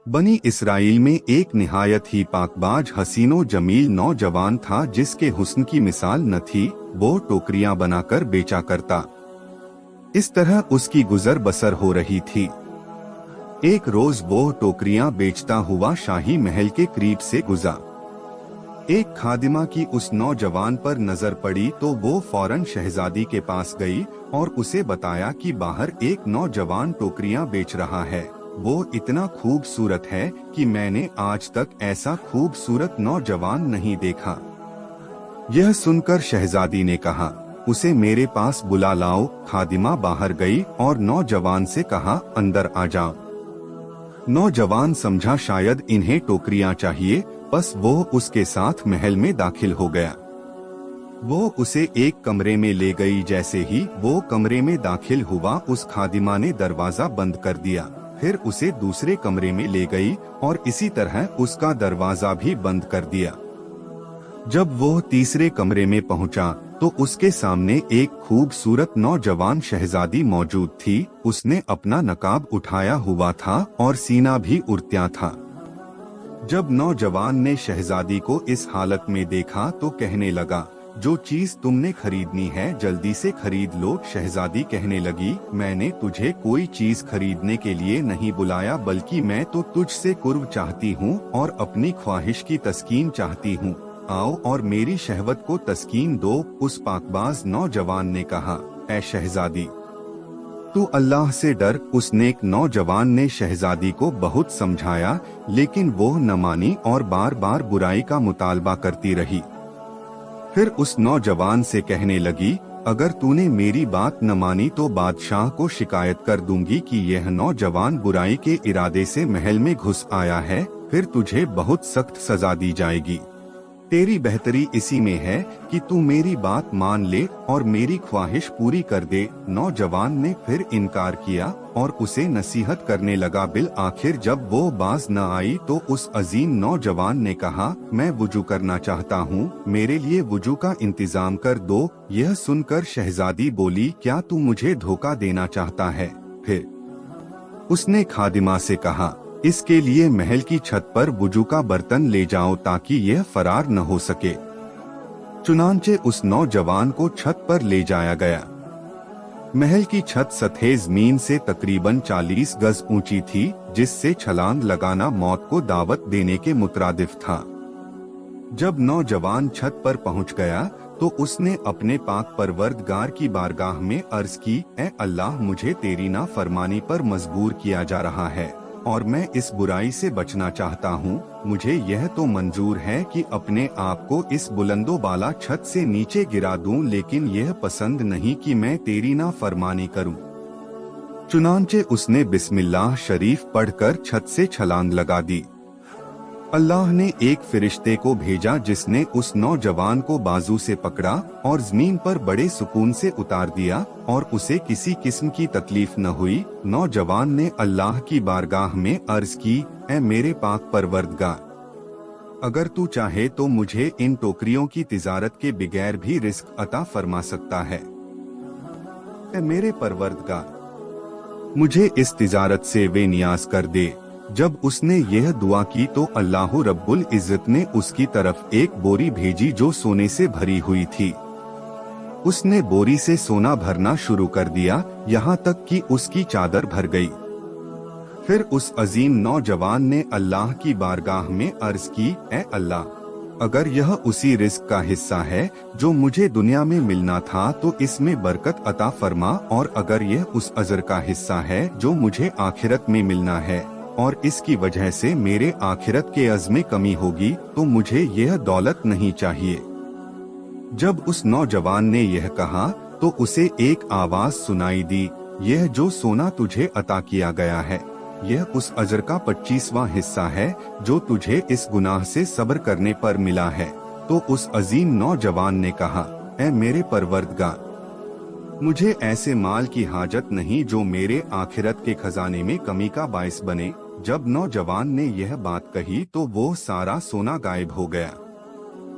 बनी इसराइल में एक निहायत ही पाकबाज हसीनो जमील नौजवान था जिसके हुस्न की मिसाल न थी। वो टोकरियां बनाकर बेचा करता। इस तरह उसकी गुजर बसर हो रही थी। एक रोज वो टोकरियां बेचता हुआ शाही महल के करीब से गुजरा। एक खादिमा की उस नौजवान पर नजर पड़ी तो वो फौरन शहजादी के पास गई और उसे बताया कि बाहर एक नौजवान टोकरियां बेच रहा है। वो इतना खूबसूरत है कि मैंने आज तक ऐसा खूबसूरत नौजवान नहीं देखा। यह सुनकर शहजादी ने कहा, उसे मेरे पास बुला लाओ। खादिमा बाहर गई और नौजवान से कहा, अंदर आ जाओ। नौजवान समझा शायद इन्हें टोकरियां चाहिए, बस वो उसके साथ महल में दाखिल हो गया। वो उसे एक कमरे में ले गई। जैसे ही वो कमरे में दाखिल हुआ, उस खादिमा ने दरवाजा बंद कर दिया। फिर उसे दूसरे कमरे में ले गई और इसी तरह उसका दरवाजा भी बंद कर दिया। जब वो तीसरे कमरे में पहुंचा तो उसके सामने एक खूबसूरत नौजवान शहजादी मौजूद थी। उसने अपना नकाब उठाया हुआ था और सीना भी उड़त्या था। जब नौजवान ने शहजादी को इस हालत में देखा तो कहने लगा, जो चीज तुमने खरीदनी है जल्दी से खरीद लो। शहजादी कहने लगी, मैंने तुझे कोई चीज खरीदने के लिए नहीं बुलाया, बल्कि मैं तो तुझसे कुर्ब चाहती हूँ और अपनी ख्वाहिश की तस्कीन चाहती हूँ। आओ और मेरी शहवत को तस्कीन दो। उस पाकबाज नौजवान ने कहा, ऐ शहजादी, तू अल्लाह से डर। उस नेक नौजवान ने शहजादी को बहुत समझाया, लेकिन वो न मानी और बार बार बुराई का मुतालबा करती रही। फिर उस नौजवान से कहने लगी, अगर तूने मेरी बात न मानी तो बादशाह को शिकायत कर दूंगी कि यह नौजवान बुराई के इरादे से महल में घुस आया है। फिर तुझे बहुत सख्त सजा दी जाएगी। तेरी बेहतरी इसी में है कि तू मेरी बात मान ले और मेरी ख्वाहिश पूरी कर दे। नौजवान ने फिर इनकार किया और उसे नसीहत करने लगा। बिल आखिर जब वो बाज न आई तो उस अजीम नौजवान ने कहा, मैं वुजू करना चाहता हूँ, मेरे लिए वुजू का इंतजाम कर दो। यह सुनकर शहजादी बोली, क्या तू मुझे धोखा देना चाहता है? फिर उसने खादिमा से कहा, इसके लिए महल की छत पर वुजू का बर्तन ले जाओ ताकि यह फरार न हो सके। चुनांचे उस नौजवान को छत पर ले जाया गया। महल की छत सतह जमीन से तकरीबन 40 गज ऊंची थी, जिससे छलांग लगाना मौत को दावत देने के मुतरादिफ था। जब नौजवान छत पर पहुंच गया तो उसने अपने पाक परवरदिगार की बारगाह में अर्ज की, ऐ अल्लाह, मुझे तेरी नाफरमानी पर मजबूर किया जा रहा है और मैं इस बुराई से बचना चाहता हूँ। मुझे यह तो मंजूर है कि अपने आप को इस बुलंदो बाला छत से नीचे गिरा दूं, लेकिन यह पसंद नहीं कि मैं तेरी नाफरमानी करूं। चुनांचे उसने बिस्मिल्लाह शरीफ पढ़कर छत से छलांग लगा दी। अल्लाह ने एक फरिश्ते को भेजा जिसने उस नौजवान को बाजू से पकड़ा और जमीन पर बड़े सुकून से उतार दिया और उसे किसी किस्म की तकलीफ न हुई। नौजवान ने अल्लाह की बारगाह में अर्ज की, ऐ मेरे पाक परवरदिगार, अगर तू चाहे तो मुझे इन टोकरियों की तिजारत के बगैर भी रिस्क अता फरमा सकता है। ऐ मेरे परवरदिगार, मुझे इस तिजारत से बेनियाज कर दे। जब उसने यह दुआ की तो अल्लाह रब्बुल इज्जत ने उसकी तरफ एक बोरी भेजी जो सोने से भरी हुई थी। उसने बोरी से सोना भरना शुरू कर दिया, यहाँ तक कि उसकी चादर भर गई। फिर उस अजीम नौजवान ने अल्लाह की बारगाह में अर्ज की, ऐ अल्लाह, अगर यह उसी रिस्क का हिस्सा है जो मुझे दुनिया में मिलना था तो इसमें बरकत अता फरमा, और अगर यह उस अजर का हिस्सा है जो मुझे आखिरत में मिलना है और इसकी वजह से मेरे आखिरत के अज़्म में कमी होगी तो मुझे यह दौलत नहीं चाहिए। जब उस नौजवान ने यह कहा तो उसे एक आवाज सुनाई दी, यह जो सोना तुझे अता किया गया है यह उस अजर का 25वां हिस्सा है जो तुझे इस गुनाह से सब्र करने पर मिला है। तो उस अजीम नौजवान ने कहा, ऐ मेरे परवरदिगार, मुझे ऐसे माल की हाजत नहीं जो मेरे आखिरत के खजाने में कमी का बायस बने। जब नौजवान ने यह बात कही तो वो सारा सोना गायब हो गया।